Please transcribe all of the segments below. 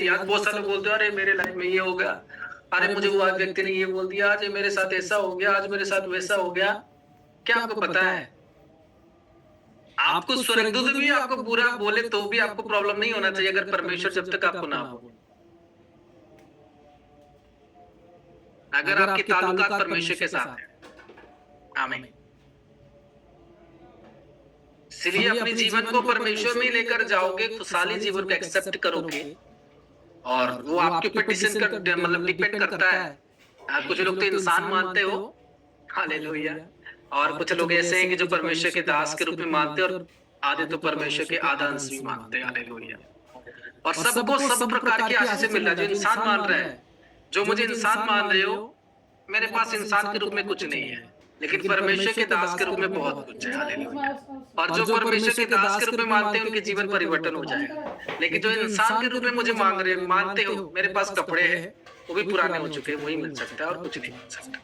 थी। आज बहुत सारे लोग बोलते हैं, अरे मेरे लाइफ में ये हो गया, अरे मुझे वो व्यक्ति ने ये बोल दिया, आज मेरे साथ ऐसा हो गया, आज मेरे साथ वैसा हो गया। क्या आपको पता है, आपको स्वर्गदूत भी आपको बुरा बोले तो भी आपको प्रॉब्लम नहीं होना चाहिए, अगर परमेश्वर जब तक आपको ना बोले। अगर आपकी ताल्लुकात परमेश्वर के साथ है। आमीन। इसलिए अपने जीवन को परमेश्वर में लेकर जाओगे, खुशहाली जीवन को एक्सेप्ट करोगे, और वो आपके ऊपर मतलब डिपेंड करता है। कुछ लोग तो इंसान मानते हो, हालेलुया, और कुछ लोग ऐसे हैं कि जो परमेश्वर के दास के रूप में मानते हैं, और आधे तो परमेश्वर के आधा अंश भी मानते हैं, हालेलुया। और सबको सब प्रकार की आशीष मिल रहा है। जो इंसान मान रहा है, जो मुझे इंसान मान रहे हो, मेरे पास इंसान के रूप में कुछ नहीं है, लेकिन परमेश्वर के दास के रूप में बहुत कुछ है, हालेलुया। और जो परमेश्वर के दास के रूप में मानते हैं, उनके जीवन परिवर्तन हो जाएगा। लेकिन जो इंसान के रूप में मुझे मानते हो, मेरे पास कपड़े हैं, वो भी पुराने हो चुके हैं, वही मिल सकता है और कुछ नहीं मिल सकता,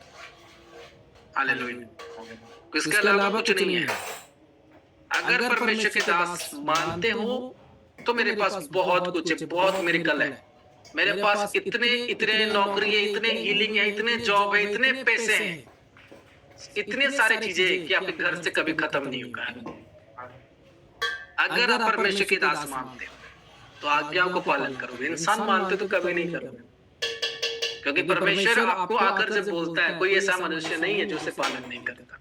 हालेलुया। इसके अलावा कुछ नहीं है। अगर परमेश्वर के दास मानते हो, तो मेरे पास बहुत कुछ है, बहुत मिरेकल है। मेरे पास इतने इतने नौकरी है, इतने हीलिंग है, इतने जॉब है, इतने पैसे हैं, इतने सारी चीजें कि आपके घर से कभी खत्म नहीं होगा। अगर आप परमेश्वर के दास मानते हो, तो आज्ञाओं को पालन करोगे। इंसान मानते तो कभी नहीं करोगे, क्योंकि परमेश्वर आपको आकर जब बोलता है, कोई ऐसा मनुष्य नहीं है जो उसे पालन नहीं करता।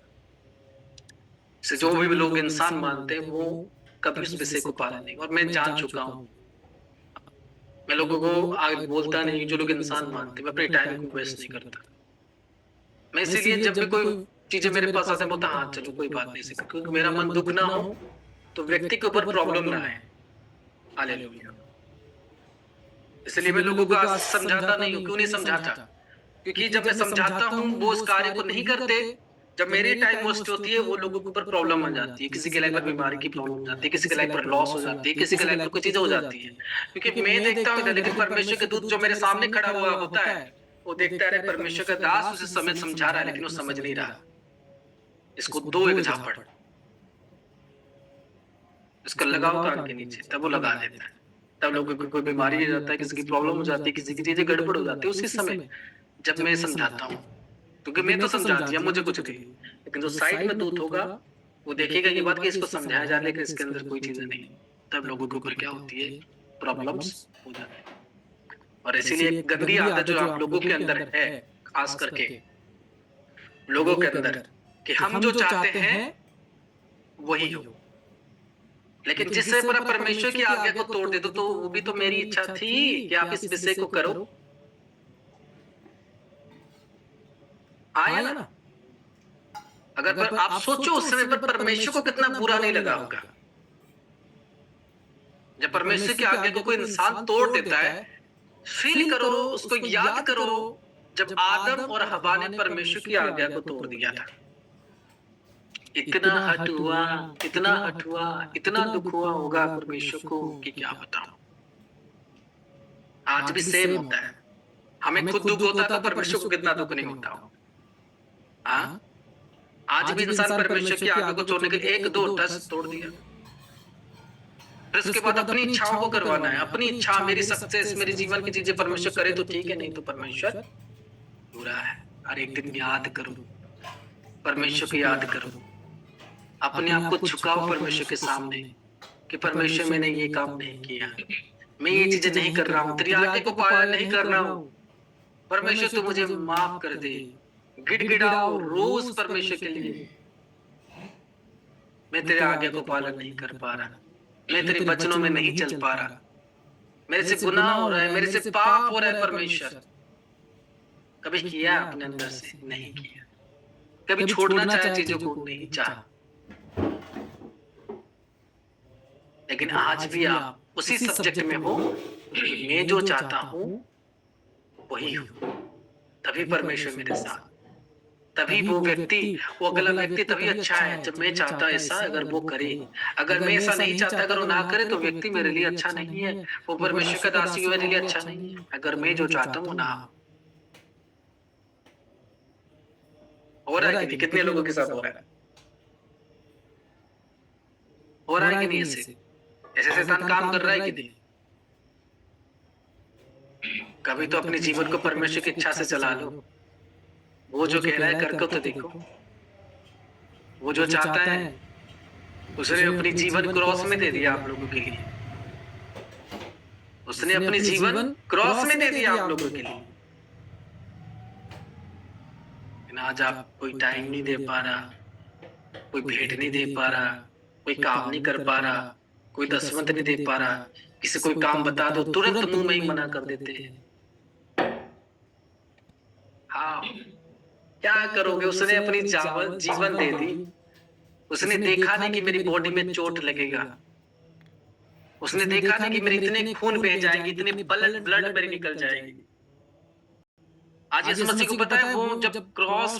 से जो भी लोग इंसान मानते हैं, वो कभी उस विषय को पालन नहीं, और मैं जान चुका हूं। मैं लोगों को आगे बोलता नहीं, जो लोग इंसान मानते हैं, मैं अपने टाइम को वेस्ट नहीं करता। मैं इसीलिए जब भी कोई चीजें मेरे पास आते हैं, बोलता हाँ चलो कोई बात नहीं, क्योंकि मेरा मन दुख ना हो, तो व्यक्ति के ऊपर प्रॉब्लम ना आए, हालेलुया। इसलिए मैं लोगों को आज समझाता नहीं हूँ। क्यों नहीं समझाता? क्योंकि जब मैं समझाता हूँ, वो उस कार्य को नहीं करते, जब मेरी टाइम वेस्ट होती है, वो लोगों के ऊपर प्रॉब्लम आ जाती है। किसी के लाइफ पर बीमारी की प्रॉब्लम हो जाती है, किसी के लाइफ पर लॉस हो जाती है, किसी के लाइफ पर कुछ चीजें हो जाती है। क्योंकि मैं देखता हूँ, लेकिन परमेश्वर के दूत जो मेरे सामने खड़ा हुआ होता है, वो देखता है, अरे परमेश्वर का दास उसे समझा रहा है, लेकिन वो समझ नहीं रहा। इसको दो एक झापड़, इसका लगाओ कान के नीचे, तब वो लगा देता है। तब लोगों को कोई बीमारी हो जाता है, किसी की प्रॉब्लम हो जाती है, किसी की चीजें गड़बड़ हो जाती है, उसी समय जब मैं समझाता हूँ। क्योंकि मैं तो समझा दिया, मुझे कुछ नहीं, लेकिन जो साइड में दूत होगा, वो देखेगा ये बात कि इसको समझाया जा रहा है, लेकिन इसके अंदर कोई चीजें नहीं। तब लोगों के ऊपर क्या होती है, प्रॉब्लम्स हो जाती है। और इसीलिए एक गंदी आदत जो आप लोगों के अंदर है, खास करके लोगों के अंदर, कि हम जो चाहते हैं वही हो। लेकिन जिससे पर परमेश्वर की आज्ञा को तोड़ दे दो, तो वो भी तो मेरी इच्छा थी कि आप इस विषय को करो, आया ना। अगर पर आप सोचो, उस समय पर परमेश्वर को कितना बुरा नहीं लगा होगा। जब परमेश्वर की आज्ञा को कोई इंसान तोड़ देता है, फील करो, उसको याद करो, जब आदम और हवा ने परमेश्वर की आज्ञा को तोड़ दिया था। इतना हट हुआ, इतना हट हुआ, इतना दुख हुआ होगा परमेश्वर को कि क्या बताऊं। आज भी सेम होता है। हमें खुद दुख होता है, तो परमेश्वर को कितना दुख नहीं होता हो। हाँ, आज भी इंसान परमेश्वर की आज्ञा को तोड़ने के 1 2 10 तोड़ दिया। फिर उसके बाद अपनी इच्छाओं को करवाना है, अपनी इच्छा, मेरी सक्सेस, मेरी जीवन की चीजें परमेश्वर करे तो ठीक है, नहीं तो परमेश्वर बुरा है। हर एक दिन याद करो, परमेश्वर को याद करो, अपने आप को झुकाओ परमेश्वर के सामने, कि परमेश्वर मैंने ये काम नहीं किया, मैं ये चीजें नहीं कर रहा हूँ, तेरी आज्ञा को पालन नहीं कर रहा हूँ, परमेश्वर तू मुझे माफ कर दे। गिड़गिड़ाओ रोज परमेश्वर के लिए, मैं तेरे आज्ञा को पालन नहीं कर पा रहा, मैं तेरे वचनों में नहीं चल पा रहा, मेरे से गुनाह हो रहा है, मेरे से पाप हो रहा है परमेश्वर। कभी किया अपने अंदर से? नहीं किया। कभी छोड़ना चाहे चीजों को? नहीं चाहा। लेकिन आज भी आप उसी सब्जेक्ट में हो, मैं जो चाहता हूं वही हो, तभी परमेश्वर मेरे साथ, तभी वो व्यक्ति, वो अगला व्यक्ति तभी अच्छा है जब मैं चाहता ऐसा, अगर वो करे। अगर मैं ऐसा नहीं चाहता, अगर वो ना करे, तो व्यक्ति मेरे लिए अच्छा नहीं है, वो परमेश्वर का दासी मेरे लिए अच्छा नहीं है। अगर मैं जो चाहता हूँ वो ना हो रहा है कि नहीं? कितने लोगों के साथ हो रहा है? हो रहा है कि नहीं? ऐसे ऐसे शैतान काम कर रहा है कि नहीं? कभी तो अपने जीवन को परमेश्वर की इच्छा से चला लो। वो जो कह रहा है करके तो देखो। वो जो चाहता है उसने अपनी जीवन क्रॉस में दे दिया आप लोगों के लिए। उसने अपनी जीवन क्रॉस में दे दिया आप लोगों के लिए। लेकिन आज आप कोई टाइम नहीं दे पा रहा, कोई भेंट नहीं दे पा रहा, कोई काम नहीं कर पा रहा, कोई दसवंत नहीं दे पा रहा। किसी कोई काम बता दो तुरंत मुंह में ही मना कर देते हैं। हाँ, क्या करोगे? उसने अपनी जीवन दे दी। उसने देखा नहीं कि मेरी बॉडी में चोट लगेगा। उसने देखा नहीं कि मेरे इतने खून बह जाएंगे, इतने ब्लड मेरी निकल जाएगी। आज यीशु मसीह को पता है वो जब क्रॉस